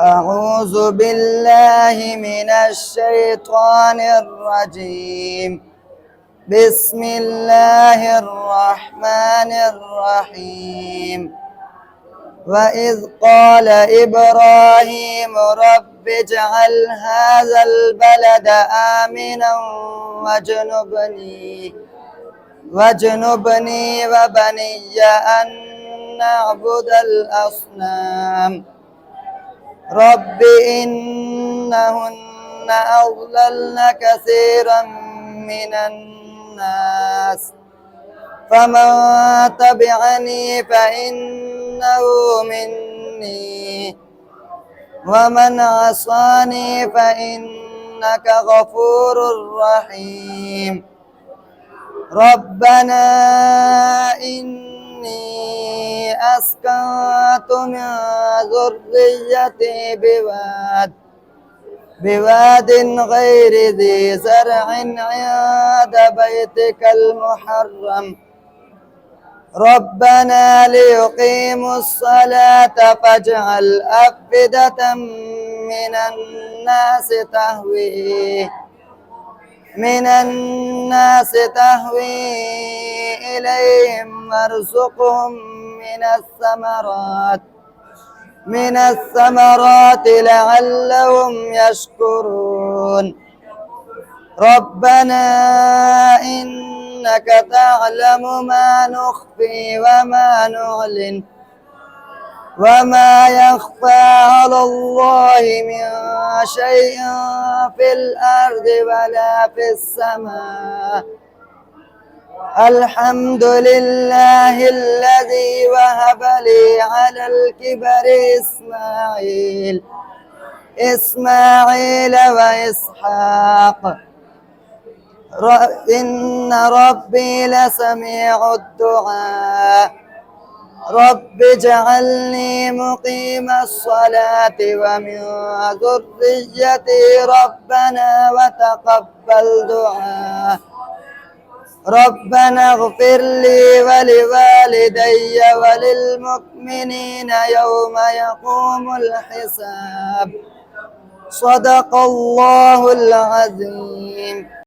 أعوذ بالله من الشيطان الرجيم. بسم الله الرحمن الرحيم. وإذ قال إبراهيم رب اجعل هذا البلد آمنا واجنبني وبني أن نعبد الأصنام. رب إنهن أضللن كثيرا من الناس فمن تبعني فإنه مني ومن عصاني فإنك غفور رحيم. ربنا إني أسكنت من ذريتي بواد غير ذي زرع عند بيتك المحرم ربنا ليقيموا الصلاة فاجعل أفئدة من الناس تهوي إليهم وارزقهم من الثمرات لعلهم يشكرون. ربنا إنك تعلم ما نخفي وما نعلن وما يخفى على الله من شيء في الأرض ولا في السماء. الحمد لله الذي وهب لي على الكبر إسماعيل وإسحاق إن ربي لسميع الدعاء. رب اجعلني مقيم الصلاة ومن ذريتي ربنا وتقبل دعاء. ربنا اغفر لي ولوالدي وللمؤمنين يوم يقوم الحساب. صدق الله العظيم.